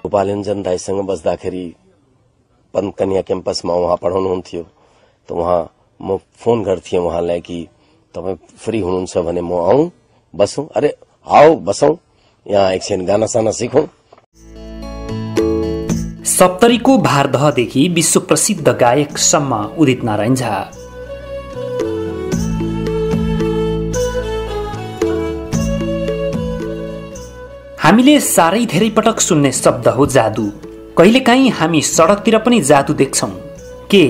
गोपालञ्जन दाइसँग बस्दाखेरि पन्तकन्या क्याम्पसमा उहाँ पढाउनुहुन्थ्यो। त उहाँ म फोन गर्थेँ उहाँलाई कि तपाईँ फ्री हुनुहुन्छ भने म आउँ बसौँ। अरे आओ बसौँ, यहाँ एकछिन गाना साना सिकौँ। सप्तरीको भारदहदेखि विश्व प्रसिद्ध गायकसम्म उदित नारायण झा। हामीले साह्रै धेरै पटक सुन्ने शब्द हो जादु। कहिलेकाहीँ हामी सडकतिर पनि जादु देख्छौं। के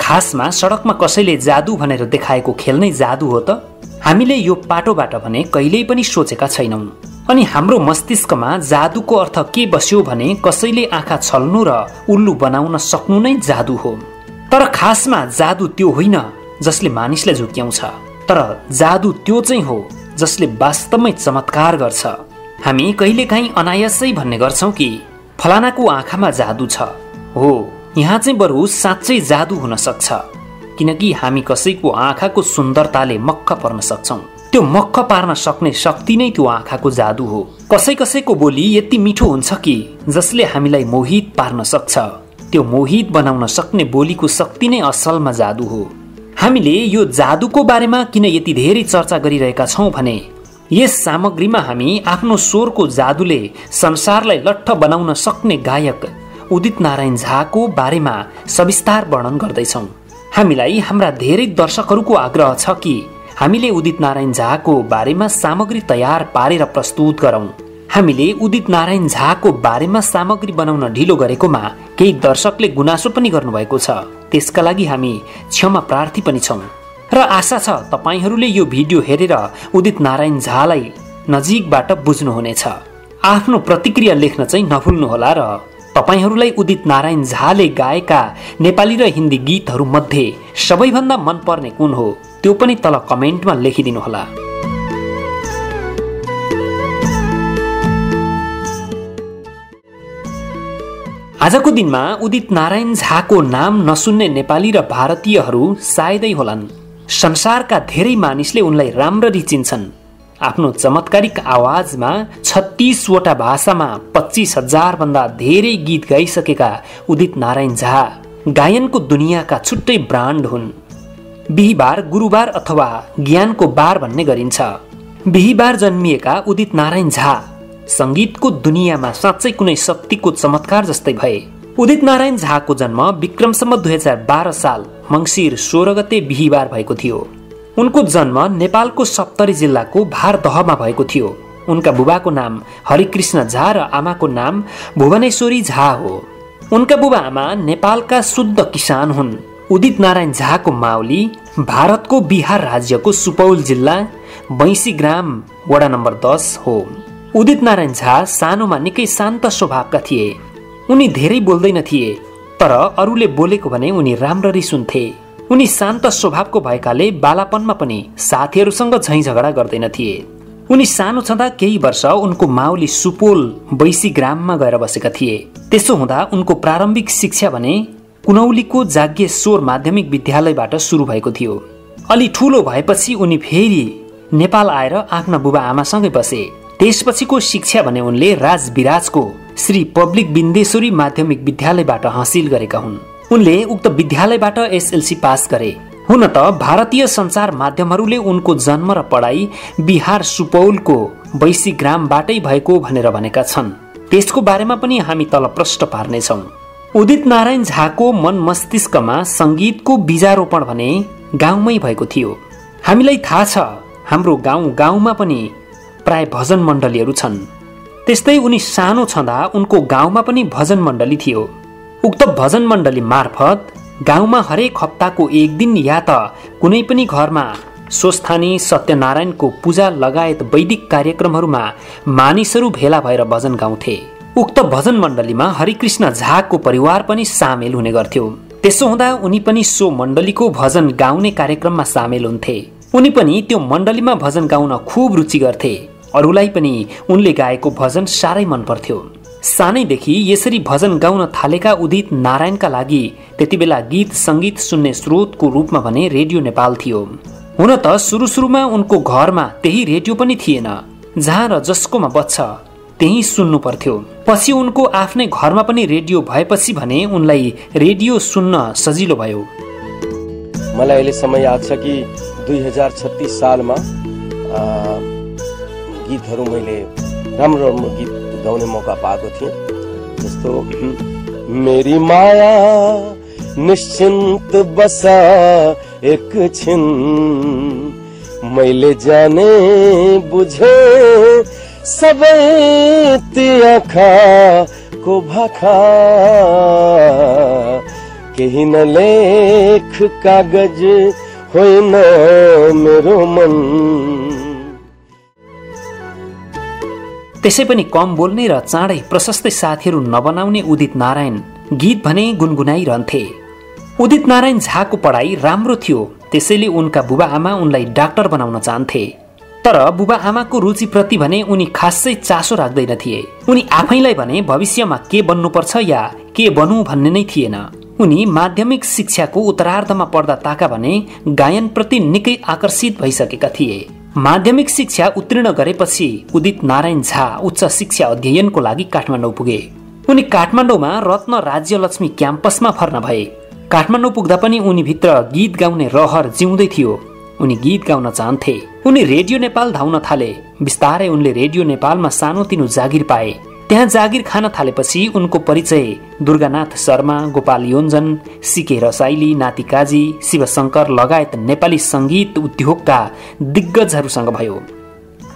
खासमा सडकमा कसैले जादु भनेर देखाएको खेल नै जादु हो त? हामीले यो पाटोबाट भने कहिल्यै पनि सोचेका छैनौं। अनि हाम्रो मस्तिष्कमा जादुको अर्थ के बस्यो भने कसैले आँखा छल्नु र उल्लु बनाउन सक्नु नै जादु हो। तर खासमा जादु त्यो होइन जसले मानिसलाई झुक्याउँछ, तर जादु त्यो चाहिँ हो जसले वास्तवमै चमत्कार गर्छ। हामी कहिलेकाहीँ अनायासै भन्ने गर्छौं कि फलानाको आँखामा जादु छ। हो, यहाँ चाहिँ बरु साँच्चै जादु हुन सक्छ, किनकि हामी कसैको आँखाको सुन्दरताले मक्ख पर्न सक्छौं। त्यो मक्ख पार्न सक्ने शक्ति नै त्यो आँखाको जादु हो। कसै कसैको बोली यति मिठो हुन्छ कि जसले हामीलाई मोहित पार्न सक्छ। त्यो मोहित बनाउन सक्ने बोलीको शक्ति नै असलमा जादु हो। हामीले यो जादुको बारेमा किन यति धेरै चर्चा गरिरहेका छौं भने यस सामग्रीमा हामी आफ्नो स्वरको जादुले संसारलाई लट्ठ बनाउन सक्ने गायक उदित नारायण झाको बारेमा सविस्तार वर्णन गर्दैछौं। हामीलाई हाम्रा धेरै दर्शकहरूको आग्रह छ कि हामीले उदित नारायण झाको बारेमा सामग्री तयार पारेर प्रस्तुत गरौं। हामीले उदित नारायण झाको बारेमा सामग्री बनाउन ढिलो गरेकोमा केही दर्शकले गुनासो पनि गर्नुभएको छ। त्यसका लागि हामी क्षमा प्रार्थी पनि छौं र आशा छ तपाईहरूले यो भिडियो हेरेर उदित नारायण झालाई नजिकबाट बुझ्नुहुनेछ। आफ्नो प्रतिक्रिया लेख्न चाहिँ नभुल्नुहोला र तपाईहरूलाई उदित नारायण झाले गाएका नेपाली र हिन्दी गीतहरू मध्ये सबैभन्दा मनपर्ने कुन हो त्यो पनि तल कमेन्टमा लेखिदिनुहोला। आजको दिनमा उदित नारायण झाको नाम नसुन्ने नेपाली र भारतीयहरू सायदै होलान्। संसारका धेरै मानिसले उनलाई राम्ररी चिन्छन्। आफ्नो चमत्कारिक आवाजमा 36 वटा भाषामा 25,000 भन्दा धेरै गीत गाइसकेका उदित नारायण झा गायनको दुनियाँका छुट्टै ब्रान्ड हुन्। बिहीबार, गुरुबार अथवा ज्ञानको बार भन्ने गरिन्छ। बिहीबार जन्मिएका उदित नारायण झा संगीतको दुनियाँमा साँच्चै कुनै शक्तिको चमत्कार जस्तै भए। उदित नारायण झाको जन्म विक्रमसम्म 2012 साल मंसिर 16 गते बिहीबार भएको थियो। उनको जन्म नेपालको सप्तरी जिल्लाको भारदहमा भएको थियो। उनका बुबाको नाम हरिकृष्ण झा र आमाको नाम भुवनेश्वरी झा हो। उनका बुबा आमा नेपालका शुद्ध किसान हुन्। उदित नारायण झाको माउली भारतको बिहार राज्यको सुपौल जिल्ला बैसी ग्राम वडा नम्बर 10 हो। उदित नारायण झा सानोमा निकै शान्त स्वभावका थिए। उनी धेरै बोल्दैन थिए, तर अरूले बोलेको भने उनी राम्ररी सुन्थे। उनी शान्त स्वभावको भएकाले बालापनमा पनि साथीहरूसँग झैं झगडा गर्दैन थिए। उनी सानो छँदा केही वर्ष उनको माउली सुपौल बैसी ग्राममा गएर बसेका थिए। त्यसो हुँदा उनको प्रारम्भिक शिक्षा भने कुनौलीको जागेश्वर माध्यमिक विद्यालयबाट सुरु भएको थियो। अलि ठूलो भएपछि उनी फेरि नेपाल आएर आफ्ना बुबा आमासँगै बसे। त्यसपछिको शिक्षा भने उनले राजविराजको श्री पब्लिक बिन्देश्वरी माध्यमिक विद्यालयबाट हासिल गरेका हुन्। उनले उक्त विद्यालयबाट एसएलसी पास गरे। हुन त भारतीय सञ्चार माध्यमहरूले उनको जन्म र पढाइ बिहार सुपौलको बैसी ग्रामबाटै भएको भनेर भनेका छन्। त्यसको बारेमा पनि हामी तल प्रष्ट पार्नेछौं। उदित नारायण झाको मन मस्तिष्कमा संगीतको बीजारोपण भने गाउँमै भएको थियो। हामीलाई थाहा छ हाम्रो गाउँमा पनि प्राय भजन मण्डलीहरू छन्। त्यस्तै उनी सानो छँदा उनको गाउँमा पनि भजन मण्डली थियो। उक्त भजन मण्डली मार्फत गाउँमा हरेक हप्ताको एक दिन या त कुनै पनि घरमा स्वस्थानी सत्यनारायणको पूजा लगायत वैदिक कार्यक्रमहरूमा मानिसहरू भेला भएर भजन गाउँथे। उक्त भजन मण्डलीमा हरिकृष्ण झाको परिवार पनि सामेल हुने गर्थ्यो। त्यसो हुँदा उनी पनि सो मण्डलीको भजन गाउने कार्यक्रममा सामेल हुन्थे। उनी पनि त्यो मण्डलीमा भजन गाउन खूब रुचि गर्थे। अरूलाई पनि उनले गाएको भजन साह्रै मन पर्थ्यो। सानैदेखि यसरी भजन गाउन थालेका उदित नारायणका लागि त्यति बेला गीत संगीत सुन्ने स्रोतको रूपमा भने रेडियो नेपाल थियो। हुन त सुरुमा उनको घरमा त्यही रेडियो पनि थिएन, जहाँ र जसकोमा बज्छ त्यही सुन्नु पर्थ्यो। पछि उनको आफ्नै घरमा पनि रेडियो भएपछि भने उनलाई रेडियो सुन्न सजिलो भयो। मलाई अहिलेसम्म याद छ कि 2036 सालमा गीतहरू मैले राम्रो गीत गाउने मौका पाएको थिएँ। जस्तो मेरी माया निश्चिन्त बसा एक छिन, मैले जाने बुझे सबै ती आँखाको भाखा, केही न लेख कागज होइन मेरो मन। त्यसै पनि कम बोल्ने र चाँडै प्रशस्तै साथीहरू नबनाउने उदित नारायण गीत भने गुनगुनाइरहन्थे। उदित नारायण झाको पढाइ राम्रो थियो, त्यसैले उनका बुबा आमा उनलाई डाक्टर बनाउन चाहन्थे। तर बुबा आमाको रुचिप्रति भने उनी खासै चासो राख्दैन थिए। उनी आफैलाई भने भविष्यमा के बन्नुपर्छ या के बनौं भन्ने नै थिएन। उनी माध्यमिक शिक्षाको उत्तरार्धमा पढ्दा ताका भने गायनप्रति निकै आकर्षित भइसकेका थिए। माध्यमिक शिक्षा उत्तीर्ण गरेपछि उदित नारायण झा उच्च शिक्षा अध्ययनको लागि काठमाडौँ पुगे। उनी काठमाडौँमा रत्न राज्यलक्ष्मी क्याम्पसमा भर्ना भए। काठमाडौँ पुग्दा पनि उनी भित्र गीत गाउने रहर जिउँदै थियो। उनी गीत गाउन चाहन्थे। उनी रेडियो नेपाल धाउन थाले। बिस्तारै उनले रेडियो नेपालमा सानोतिनो जागिर पाए। त्यहाँ जागिर खान थालेपछि उनको परिचय दुर्गानाथ शर्मा, गोपाल योन्जन, सीके रसाइली, नाति काजी, शिवशंकर लगायत नेपाली संगीत उद्योगका दिग्गजहरूसँग भयो।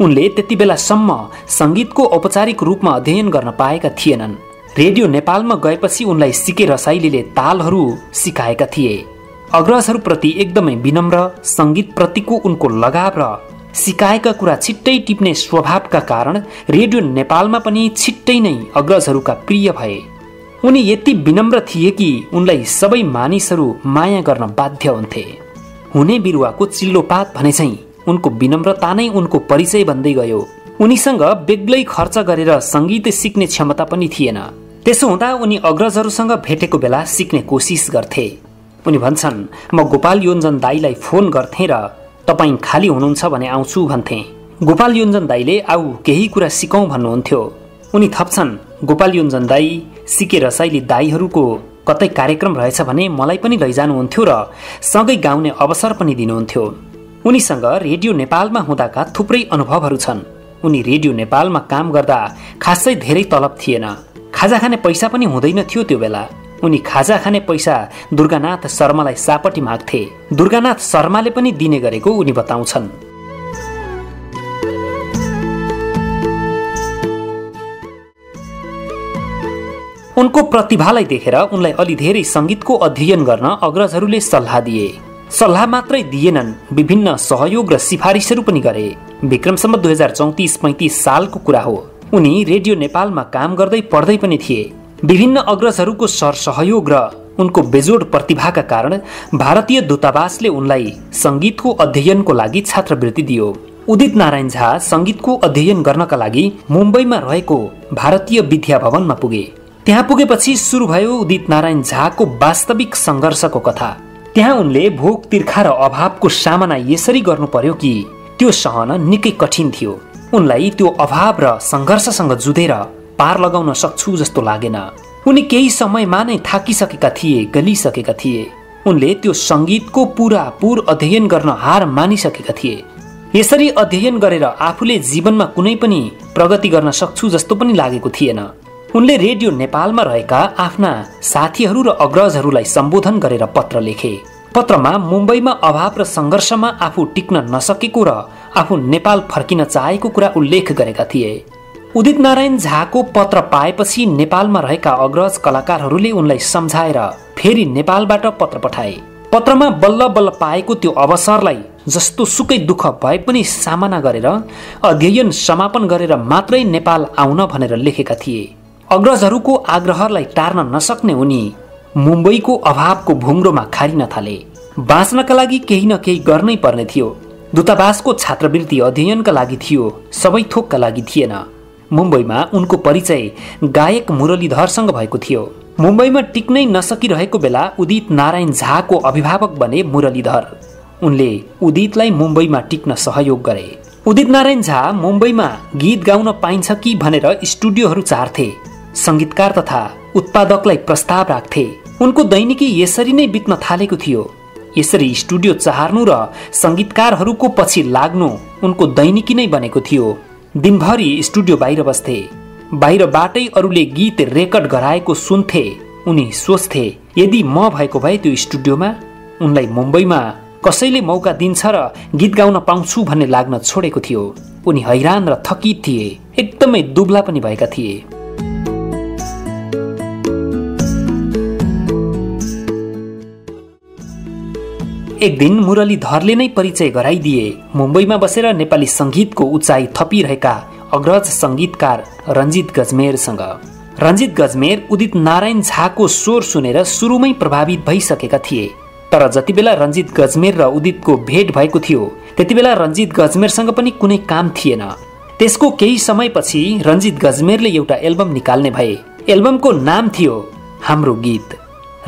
उनले त्यति बेलासम्म संगीतको औपचारिक रूपमा अध्ययन गर्न पाएका थिएनन्। रेडियो नेपालमा गएपछि उनलाई सीके रसाइलीले तालहरू सिकाएका थिए। अग्रजहरूप्रति एकदमै विनम्र, संगीतप्रतिको उनको लगाव र सिकाएका कुरा छिट्टै टिप्ने स्वभावका कारण रेडियो नेपालमा पनि छिट्टै नै अग्रजहरूका प्रिय भए। उनी यति विनम्र थिए कि उनलाई सबै मानिसहरू माया गर्न बाध्य हुन्थे। हुने बिरुवाको चिल्लोपात भने चाहिँ उनको विनम्रता नै उनको परिचय बन्दै गयो। उनीसँग बेग्लै खर्च गरेर संगीत सिक्ने क्षमता पनि थिएन। त्यसो हुँदा उनी अग्रजहरूसँग भेटेको बेला सिक्ने कोसिस गर्थे। उनी भन्छन्, म गोपाल योन्जन दाईलाई फोन गर्थे र तपाईं खाली हुनुहुन्छ भने आउँछु भन्थे। गोपाल योन्जन दाईले आऊ केही कुरा सिकौं भन्नुहुन्थ्यो। उनी थप्छन्, गोपाल योन्जन दाई, सीके रसाइली दाईहरूको कतै कार्यक्रम रहेछ भने मलाई पनि लैजानुहुन्थ्यो र सँगै गाउने अवसर पनि दिनुहुन्थ्यो। उनीसँग रेडियो नेपालमा हुँदाका थुप्रै अनुभवहरू छन्। उनी रेडियो नेपालमा काम गर्दा खासै धेरै तलब थिएन। खाजा खाने पैसा पनि हुँदैन थियो त्यो बेला। उनी खाजा खाने पैसा दुर्गानाथ शर्मालाई सापटी माग्थे। दुर्गानाथ शर्माले पनि दिने गरेको उनी बताउँछन्। उनको प्रतिभालाई देखेर उनलाई अलि धेरै संगीतको अध्ययन गर्न अग्रजहरूले सल्लाह दिए। सल्लाह मात्रै दिएनन्, विभिन्न सहयोग र सिफारिसहरू पनि गरे। विक्रमसम्म 2034-35 सालको कुरा हो। उनी रेडियो नेपालमा काम गर्दै पढ्दै पनि थिए। विभिन्न अग्रजहरूको सरसहयोग र उनको बेजोड प्रतिभाका कारण भारतीय दूतावासले उनलाई संगीतको अध्ययनको लागि छात्रवृत्ति दियो। उदित नारायण झा संगीतको अध्ययन गर्नका लागि मुम्बईमा रहेको भारतीय विद्या भवनमा पुगे। त्यहाँ पुगेपछि सुरु भयो उदित नारायण झाको वास्तविक संघर्षको कथा। त्यहाँ उनले भोक, तिर्खा र अभावको सामना यसरी गर्नु पर्यो कि त्यो सहन निकै कठिन थियो। उनलाई त्यो अभाव र संघर्षसँग जुधेर पार लगाउन सक्छु जस्तो लागेन। उनी केही समयमा नै थाकिसकेका थिए, गलिसकेका थिए। उनले त्यो संगीतको पूरापूर अध्ययन गर्न हार मानिसकेका थिए। यसरी अध्ययन गरेर आफूले जीवनमा कुनै पनि प्रगति गर्न सक्छु जस्तो पनि लागेको थिएन। उनले रेडियो नेपालमा रहेका आफ्ना साथीहरू र अग्रजहरूलाई सम्बोधन गरेर पत्र लेखे। पत्रमा मुम्बईमा अभाव र संघर्षमा आफू टिक्न नसकेको र आफू नेपाल फर्किन चाहेको कुरा उल्लेख गरेका थिए। उदित नारायण झाको पत्र पाएपछि नेपालमा रहेका अग्रज कलाकारहरूले उनलाई सम्झाएर फेरि नेपालबाट पत्र पठाए। पत्रमा बल्ल बल्ल पाएको त्यो अवसरलाई जस्तो सुकै दुःख भए पनि सामना गरेर अध्ययन समापन गरेर मात्रै नेपाल आउन भनेर लेखेका थिए। अग्रजहरूको आग्रहलाई टार्न नसक्ने उनी मुम्बईको अभावको भुङ्रोमा खारिन थाले। बाँच्नका लागि केही न केही गर्नै पर्ने थियो। दूतावासको छात्रवृत्ति अध्ययनका लागि थियो, सबै थोकका लागि थिएन। मुम्बईमा उनको परिचय गायक मुरलीधरसँग भएको थियो। मुम्बईमा टिक्नै नसकिरहेको बेला उदित नारायण झाको अभिभावक बने मुरलीधर। उनले उदितलाई मुम्बईमा टिक्न सहयोग गरे। उदित नारायण झा मुम्बईमा गीत गाउन पाइन्छ कि भनेर स्टुडियोहरू चार्थे। संगीतकार तथा उत्पादकलाई प्रस्ताव राख्थे। उनको दैनिकी यसरी नै बित्न थालेको थियो। यसरी स्टुडियो चार्नु र संगीतकारहरूको पछि लाग्नु उनको दैनिकी नै बनेको थियो। दिनभरि स्टुडियो बाहिर बस्थे। बाहिरबाटै अरूले गीत रेकर्ड गराएको सुन्थे। उनी सोच्थे, यदि म भएको भए त्यो स्टुडियोमा, उनलाई मुम्बईमा कसैले मौका दिन्छ र गीत गाउन पाउँछु भन्ने लाग्न छोडेको थियो। उनी हैरान र थकित थिए। एकदमै दुब्ला पनि भएका थिए। एक दिन मुरलीधरले नै परिचय गराइदिए मुम्बईमा बसेर नेपाली संगीतको उचाइ थपिरहेका अग्रज संगीतकार रञ्जित गजमेरसँग। रञ्जित गजमेर उदित नारायण झाको स्वर सुनेर सुरुमै प्रभावित भइसकेका थिए। तर जति बेला रञ्जित गजमेर र उदितको भेट भएको थियो त्यति बेला रञ्जित गजमेरसँग पनि कुनै काम थिएन। त्यसको केही समयपछि रञ्जित गजमेरले एउटा एल्बम निकाल्ने भए। एल्बमको नाम थियो हाम्रो गीत।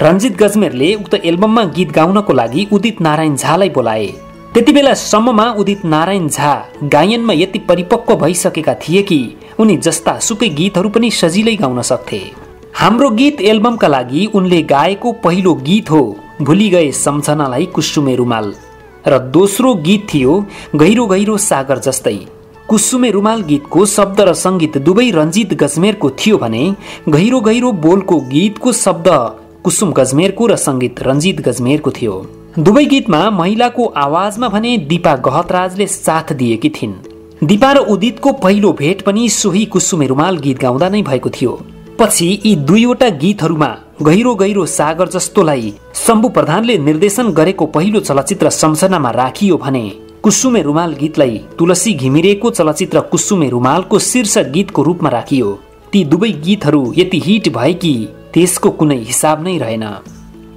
रञ्जित गजमेरले उक्त एल्बममा गीत गाउनको लागि उदित नारायण झालाई बोलाए। त्यति बेलासम्ममा उदित नारायण झा गायनमा यति परिपक्व भइसकेका थिए कि उनी जस्ता सुकै गीतहरू पनि सजिलै गाउन सक्थे। हाम्रो गीत एल्बमका लागि उनले गाएको पहिलो गीत हो भुली गए सम्झनालाई कुसुमे रुमाल, र दोस्रो गीत थियो गहिरो गहिरो सागर जस्तै। कुसुमे रुमाल गीतको शब्द र संगीत दुवै रञ्जित गजमेरको थियो भने गहिरो गहिरो बोलको गीतको शब्द कुसुम गजमेरको र संगीत रञ्जित गजमेरको थियो। दुवै गीतमा महिलाको आवाजमा भने दीपा गहतराजले साथ दिएकी थिइन्। दीपा र उदितको पहिलो भेट पनि सोही कुसुमे रुमाल गीत गाउँदा नै भएको थियो। पछि यी दुईवटा गीतहरूमा गहिरो गहिरो सागर जस्तोलाई शम्भु प्रधानले निर्देशन गरेको पहिलो चलचित्र सम्झनामा राखियो भने कुसुमे रुमाल गीतलाई तुलसी घिमिरेको चलचित्र कुसुमे रुमालको शीर्षक गीतको रूपमा राखियो। ती दुवै गीतहरू यति हिट भए कि त्यसको कुनै हिसाब नै रहेन।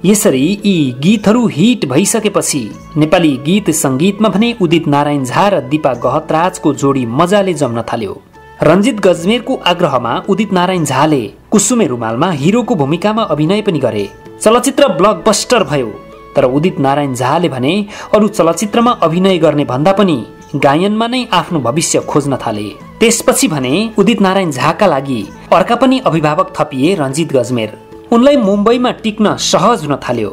यसरी यी गीतहरू हिट भइसकेपछि नेपाली गीत संगीतमा भने उदित नारायण झा र दीपा गहतराजको जोडी मजाले जम्न थाल्यो। रञ्जित गजमेरको आग्रहमा उदित नारायण झाले कुसुमे रुमालमा हिरोको भूमिकामा अभिनय पनि गरे। चलचित्र ब्लकबस्टर भयो। तर उदित नारायण झाले भने अरू चलचित्रमा अभिनय गर्ने भन्दा पनि गायनमा नै आफ्नो भविष्य खोज्न थाले। त्यसपछि भने उदित नारायण झाका लागि अर्का पनि अभिभावक थपिए रञ्जित गजमेर। उनलाई मुम्बईमा टिक्न सहज हुन थाल्यो।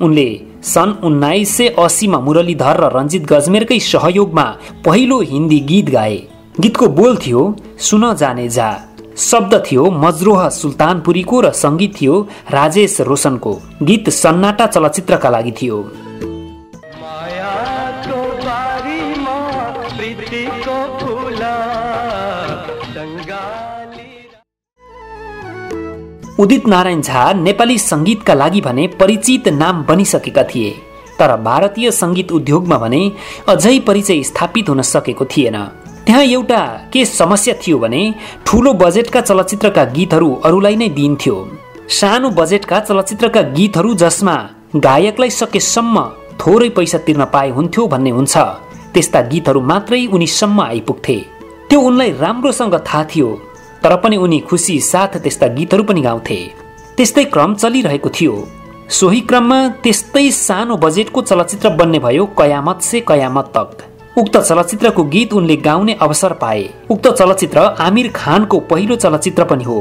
उनले सन् 1980 मा मुरलीधर र रञ्जित गजमेरकै सहयोगमा पहिलो हिन्दी गीत गाए। गीतको बोल थियो सुन जाने जा, शब्द थियो मजरोह सुल्तानपुरीको र संगीत थियो राजेश रोशनको। गीत सन्नाटा चलचित्रका लागि थियो। उदित नारायण झा नेपाली संगीतका लागि भने परिचित नाम बनिसकेका थिए। तर भारतीय संगीत उद्योगमा भने अझै परिचय स्थापित हुन सकेको थिएन। त्यहाँ एउटा के समस्या थियो भने ठूलो बजेटका चलचित्रका गीतहरू अरूलाई नै दिइन्थ्यो। सानो बजेटका चलचित्रका गीतहरू जसमा गायकलाई सकेसम्म थोरै पैसा तिर्न पाए हुन्थ्यो भन्ने हुन्छ, त्यस्ता गीतहरू मात्रै उनीसम्म आइपुग्थे। त्यो उनलाई राम्रोसँग थाहा थियो। तर पनि उनी खुसी साथ त्यस्ता गीतहरू पनि गाउँथे। त्यस्तै क्रम चलिरहेको थियो। सोही क्रममा त्यस्तै सानो बजेटको चलचित्र बन्ने भयो कयामत से कयामत तक। उक्त चलचित्रको गीत उनले गाउने अवसर पाए। उक्त चलचित्र आमिर खानको पहिलो चलचित्र पनि हो।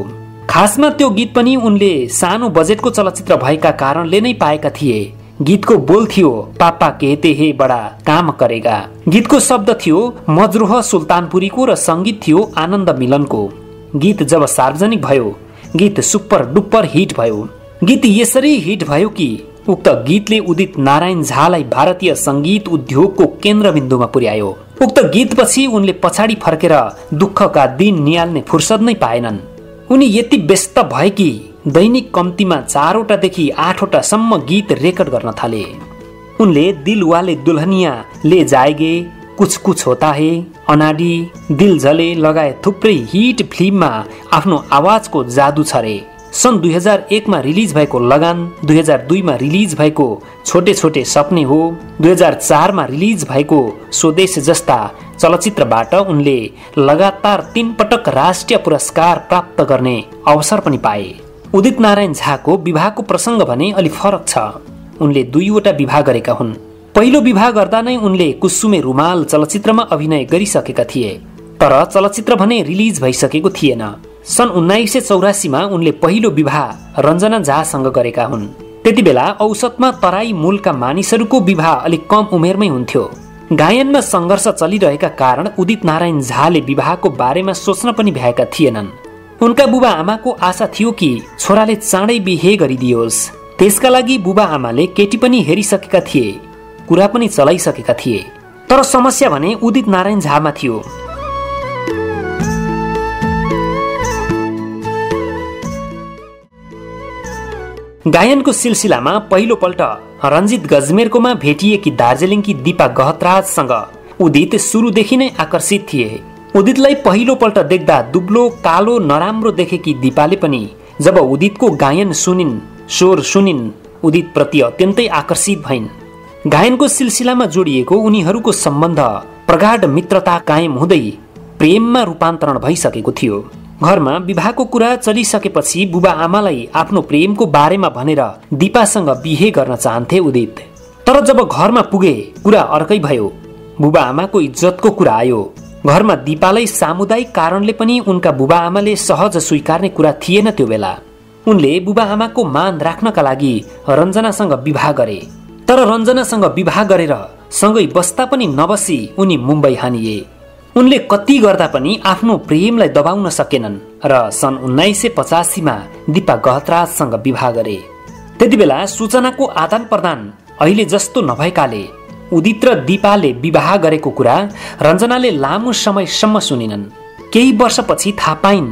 खासमा त्यो गीत पनि उनले सानो बजेटको चलचित्र भएका कारणले नै पाएका थिए। गीतको बोल थियो पापा कहते हे बडा काम करेगा। गीतको शब्द थियो मजरोह सुल्तानपुरीको र संगीत थियो आनन्द मिलनको। गीत जब सार्वजनिक भयो गीत सुपर डुपर हिट भयो। गीत यसरी हिट भयो कि उक्त गीतले उदित नारायण झालाई भारतीय संगीत उद्योगको केन्द्रबिन्दुमा पुर्यायो। उक्त गीतपछि उनले पछाडि फर्केर दुःखका दिन निहाल्ने फुर्सद नै पाएनन्। उनी यति व्यस्त भए कि दैनिक कम्तीमा 4 देखि 8 सम्म गीत रेकर्ड गर्न थाले। उनले दिल वाले दुल्हनिया ले जाएगे, कुछ कुछ होता है, अनाडी, दिल जले लगायत थुप्रै हिट फिल्ममा आफ्नो आवाजको जादु छरे। सन् 2001 मा रिलिज भएको लगान, 2002 मा रिलिज भएको छोटे छोटे सपने हो, 2004 मा रिलिज भएको स्वदेश जस्ता चलचित्रबाट उनले लगातार 3 पटक राष्ट्रिय पुरस्कार प्राप्त गर्ने अवसर पनि पाए। उदित नारायण झाको विवाहको प्रसङ्ग भने अलि फरक छ। उनले 2वटा विवाह गरेका हुन्। पहिलो विवाह गर्दा नै उनले कुसुमे रुमाल चलचित्रमा अभिनय गरिसकेका थिए, तर चलचित्र भने रिलिज भइसकेको थिएन। सन् 1984 मा उनले पहिलो विवाह रञ्जना झासँग गरेका हुन्। त्यतिबेला औसतमा तराई मूलका मानिसहरूको विवाह अलिक कम उमेरमै हुन्थ्यो। गायनमा सङ्घर्ष चलिरहेका कारण उदित नारायण झाले विवाहको बारेमा सोच्न पनि भ्याएका थिएनन्। उनका बुबा आमाको आशा थियो कि छोराले चाँडै बिहे गरिदियोस्। त्यसका लागि बुबा आमाले केटी पनि हेरिसकेका थिए, कुरा पनि चलाइसकेका थिए। तर समस्या भने उदित नारायण झामा थियो। गायनको सिलसिलामा पहिलोपल्ट रञ्जित गजमेरकोमा भेटिएकी दार्जिलिङकी दीपा गहतराजसँग उदित सुरुदेखि नै आकर्षित थिए। उदितलाई पहिलोपल्ट देख्दा दुब्लो कालो नराम्रो देखेकी दीपाले पनि जब उदितको गायन सुनिन्, स्वर सुनिन्, उदित प्रति अत्यन्तै आकर्षित भइन्। गायनको सिलसिलामा जोडिएको उनीहरूको सम्बन्ध प्रगाढ मित्रता कायम हुँदै प्रेममा रूपान्तरण भइसकेको थियो। घरमा विवाहको कुरा चलिसकेपछि बुबा आमालाई आफ्नो प्रेमको बारेमा भनेर दीपासँग बिहे गर्न चाहन्थे उदित। तर जब घरमा पुगे कुरा अर्कै भयो। बुबा आमाको इज्जतको कुरा आयो। घरमा दीपालाई सामुदायिक कारणले पनि उनका बुबा आमाले सहज स्वीकार्ने कुरा थिएन। त्यो बेला उनले बुबा आमाको मान राख्नका लागि रञ्जनासँग विवाह गरे। तर रञ्जनासँग विवाह गरेर सँगै बस्दा पनि नबसी उनी मुम्बई हानिए। उनले कति गर्दा पनि आफ्नो प्रेमलाई दबाउन सकेनन् र सन् 1985 मा दीपा गहतराजसँग विवाह गरे। त्यतिबेला सूचनाको आदान प्रदान अहिले जस्तो नभएकाले उदित र दीपाले विवाह गरेको कुरा रञ्जनाले लामो समयसम्म सुनिनन्। केही वर्षपछि थाहा पाइन्,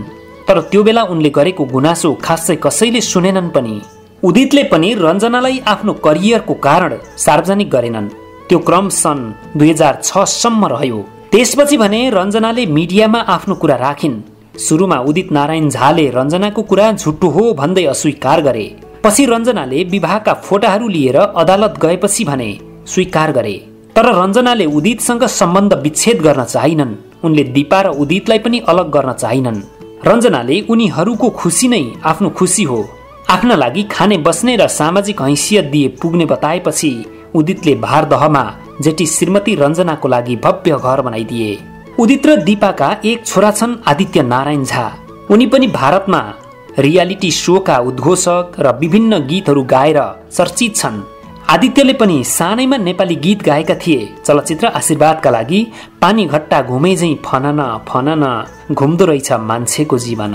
तर त्यो बेला उनले गरेको गुनासो खासै कसैले सुनेनन् पनि। उदितले पनि रञ्जनालाई आफ्नो करियरको कारण सार्वजनिक गरेनन्। त्यो क्रम सन् 2006 सम्म रह्यो। त्यसपछि भने रञ्जनाले मिडियामा आफ्नो कुरा राखिन्। सुरुमा उदित नारायण झाले रञ्जनाको कुरा झुटो हो भन्दै अस्वीकार गरे। पछि रञ्जनाले विवाहका फोटाहरू लिएर अदालत गएपछि भने स्वीकार गरे। तर रञ्जनाले उदितसँग सम्बन्ध विच्छेद गर्न चाहिनन्। उनले दीपा र उदितलाई पनि अलग गर्न चाहिनन्। रञ्जनाले उनीहरूको खुसी नै आफ्नो खुसी हो, आफ्ना लागि खाने बस्ने र सामाजिक हैसियत दिए पुग्ने बताएपछि उदितले भारदहमा जेठी श्रीमती रञ्जनाको लागि भव्य घर बनाइदिए। उदित र दीपाका एक छोरा छन् आदित्य नारायण झा। उनी पनि भारतमा रियालिटी शोका उद्घोषक र विभिन्न गीतहरू गाएर चर्चित छन्। आदित्यले पनि सानैमा नेपाली गीत गाएका थिए। चलचित्र आशीर्वादका लागि पानी घट्टा घुमे झैं फनन फनन घुम्दो रहेछ मान्छेको जीवन।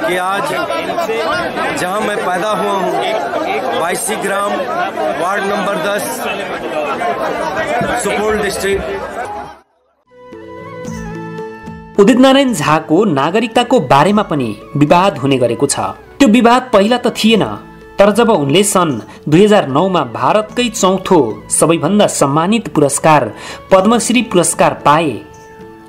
कि आज जहां मैं पैदा हुआ हूं 22 ग्राम ward number 10 Supaul district. Udit Narayan झाको नागरिकताको बारेमा पनि विवाद हुने गरेको छ। त्यो विवाद पहिला त थिएन, तर जब उनले सन् 2009 मा भारतकै चौथो सबैभन्दा सम्मानित पुरस्कार पद्मश्री पुरस्कार पाए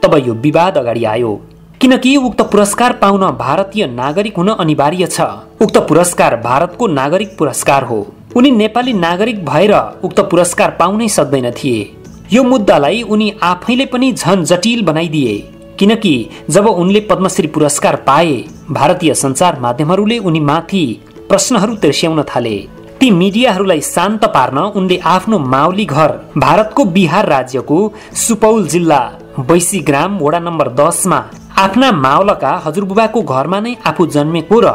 तब यो विवाद अगाडि आयो। किनकि उक्त पुरस्कार पाउन भारतीय नागरिक हुन अनिवार्य छ। उक्त पुरस्कार भारतको नागरिक पुरस्कार हो। उनी नेपाली नागरिक भएर उक्त पुरस्कार पाउनै सक्दैन थिए। यो मुद्दालाई उनी आफैले पनि झन जटिल बनाइदिए। किनकि जब उनले पद्मश्री पुरस्कार पाए, भारतीय सञ्चार माध्यमहरूले उनी माथि प्रश्नहरू तिर्स्याउन थाले। ती मिडियाहरूलाई शान्त पार्न उनले आफ्नो माउली घर भारतको बिहार राज्यको सुपौल जिल्ला बैसी ग्राम वडा नम्बर 10 मा आफ्ना मावलका हजुरबुबाको घरमा नै आफू जन्मेको र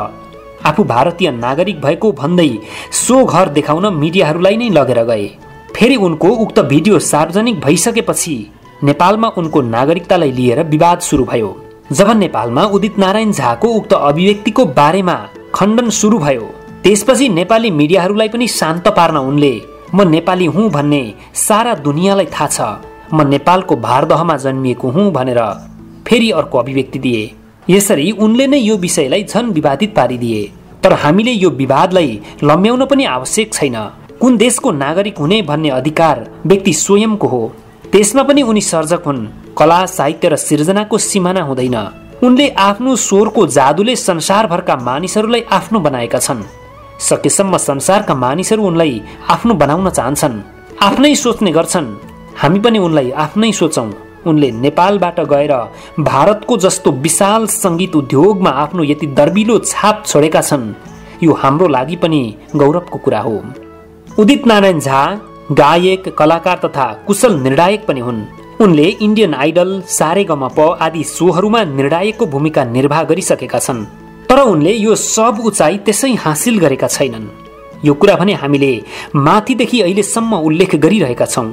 आफू भारतीय नागरिक भएको भन्दै सो घर देखाउन मिडियाहरूलाई नै लगेर गए। फेरि उनको उक्त भिडियो सार्वजनिक भइसकेपछि नेपालमा उनको नागरिकतालाई लिएर विवाद सुरु भयो। जब नेपालमा उदित नारायण झाको उक्त अभिव्यक्तिको बारेमा खण्डन सुरु भयो, त्यसपछि नेपाली मिडियाहरूलाई पनि शान्त पार्न उनले म नेपाली हुँ भन्ने सारा दुनियाँलाई थाहा छ, म नेपालको भारदहमा जन्मिएको हुँ भनेर फेरि अर्को अभिव्यक्ति दिए। यसरी उनले नै यो विषयलाई झन विवादित पारिदिए। तर हामीले यो विवादलाई लम्ब्याउन पनि आवश्यक छैन। कुन देशको नागरिक हुने भन्ने अधिकार व्यक्ति स्वयंको हो। त्यसमा पनि उनी सर्जक हुन्। कला, साहित्य र सिर्जनाको सिमाना हुँदैन। उनले आफ्नो स्वरको जादुले संसारभरका मानिसहरूलाई आफ्नो बनाएका छन्। सकेसम्म संसारका मानिसहरू उनलाई आफ्नो बनाउन चाहन्छन्, आफ्नै सोच्ने गर्छन्। हामी पनि उनलाई आफ्नै सोचौं। उनले नेपालबाट गएर भारतको जस्तो विशाल संगीत उद्योगमा आफ्नो यति दर्बिलो छाप छोडेका छन्। यो हाम्रो लागि पनि गौरवको कुरा हो। उदित नारायण झा गायक, कलाकार तथा कुशल निर्णायक पनि हुन्। उनले इन्डियन आइडल, सारेगमप आदि सोहरूमा निर्णायकको भूमिका निर्वाह गरिसकेका छन्। तर उनले यो सब उचाइ त्यसै हासिल गरेका छैनन्। यो कुरा भने हामीले माथिदेखि अहिलेसम्म उल्लेख गरिरहेका छौं।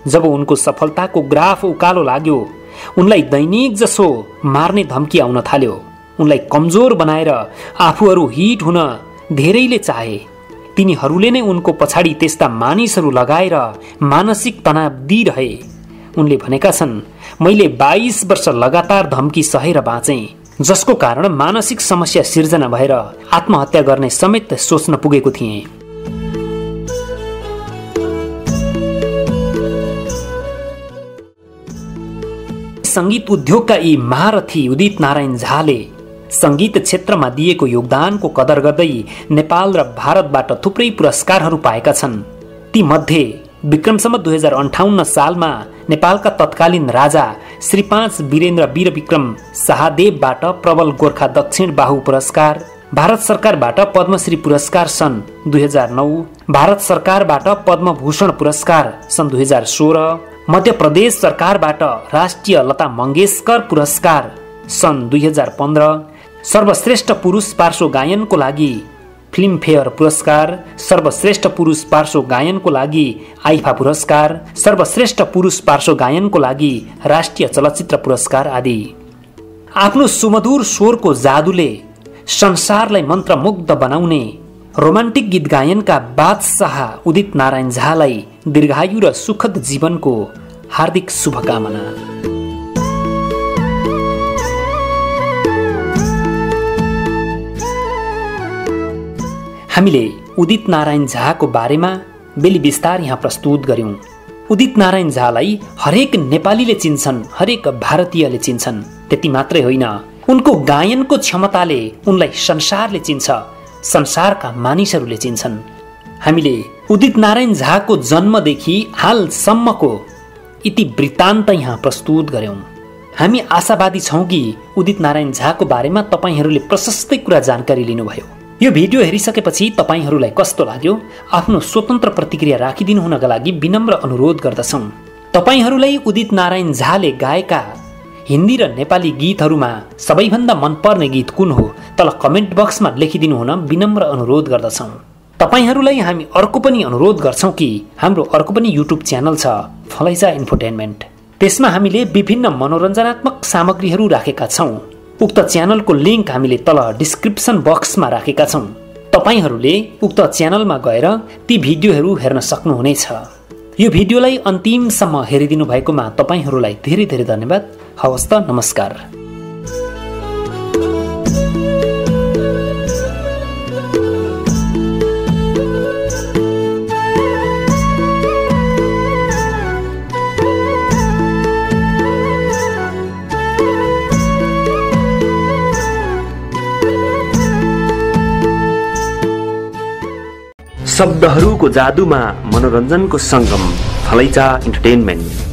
जब उनको सफलताको ग्राफ उकालो लाग्यो, उनलाई दैनिक जसो मार्ने धम्की आउन थाल्यो। उनलाई कमजोर बनाएर आफूहरू हिट हुन धेरैले चाहे। तिनीहरूले नै उनको पछाडि त्यस्ता मानिसहरू लगाएर मानसिक तनाव दिइरहे। उनले भनेका छन्, मैले 22 वर्ष लगातार धम्की सहेर बाँचे, जसको कारण मानसिक समस्या सिर्जना भएर आत्महत्या गर्ने समेत सोच्न पुगेको थिएँ। संगीत उद्योगका यी महारथी उदित नारायण झाले संगीत क्षेत्रमा दिएको योगदानको कदर गर्दै नेपाल र भारतबाट थुप्रै पुरस्कारहरू पाएका छन्। ती मध्ये विक्रमसम्म 2058 सालमा नेपालका तत्कालीन राजा श्री 5 वीरेन्द्र वीरविक्रम शाहदेवबाट प्रबल गोर्खा दक्षिण बाहु पुरस्कार, भारत सरकारबाट पद्मश्री पुरस्कार सन् 2009, भारत सरकारबाट पद्मभूषण पुरस्कार सन् 2016, मध्य प्रदेश सरकारबाट राष्ट्रिय लता मंगेशकर पुरस्कार सन् 2015, सर्वश्रेष्ठ पुरुष पार्श्व गायनको लागि फिल्मफेयर पुरस्कार, सर्वश्रेष्ठ पुरुष पार्श्व गायनको लागि आइफा पुरस्कार, सर्वश्रेष्ठ पुरुष पार्श्व गायनको लागि राष्ट्रिय चलचित्र पुरस्कार आदि। आफ्नो सुमधुर स्वरको जादुले संसारलाई मन्त्रमुग्ध बनाउने रोमान्टिक गीत गायनका बादशाह उदित नारायण झालाई दीर्घायु र सुखद जीवनको हार्दिक शुभकामना। हामीले उदित नारायण झाको बारेमा बेली विस्तार यहाँ प्रस्तुत गर्यौं। उदित नारायण झालाई हरेक नेपालीले चिन्छन्, हरेक भारतीयले चिन्छन्। त्यति मात्रै होइन, उनको गायनको क्षमताले उनलाई संसारले चिन्छ, संसारका मानिसहरूले चिन्छन्। हामीले उदित नारायण झाको जन्मदेखि हालसम्मको इतिवृत्तान्त यहाँ प्रस्तुत गर्यौं। हामी आशावादी छौं कि उदित नारायण झाको बारेमा तपाईहरूले प्रशस्तै कुरा जानकारी लिनुभयो। यो भिडियो हेरिसकेपछि तपाईहरूलाई कस्तो लाग्यो आफ्नो स्वतन्त्र प्रतिक्रिया राखिदिनु हुनका लागि विनम्र अनुरोध गर्दछौं। तपाईहरूलाई उदित नारायण झाले गाएका हिन्दी र नेपाली गीतहरूमा सबैभन्दा मनपर्ने गीत कुन हो तल कमेन्ट बक्समा लेखिदिनु हुन विनम्र अनुरोध गर्दछौं। तपाईहरूलाई हामी अर्को पनि अनुरोध गर्छौं कि हाम्रो अर्को पनि युट्युब च्यानल छ, फलैजा इन्फोटेनमेन्ट। त्यसमा हामीले विभिन्न मनोरञ्जनात्मक सामग्रीहरू राखेका छौं। उक्त च्यानलको लिंक हामीले तल डिस्क्रिप्सन बक्समा राखेका छौं। तपाईहरूले उक्त च्यानलमा गएर ती भिडियोहरू हेर्न सक्नुहुनेछ। यो भिडियोलाई अन्तिमसम्म हेरिदिनु भएकोमा तपाईहरूलाई धेरै धेरै धन्यवाद। हवस् त, नमस्कार। शब्दहरूको जादुमा मनोरञ्जनको संगम, फलैजा इन्टरटेनमेन्ट।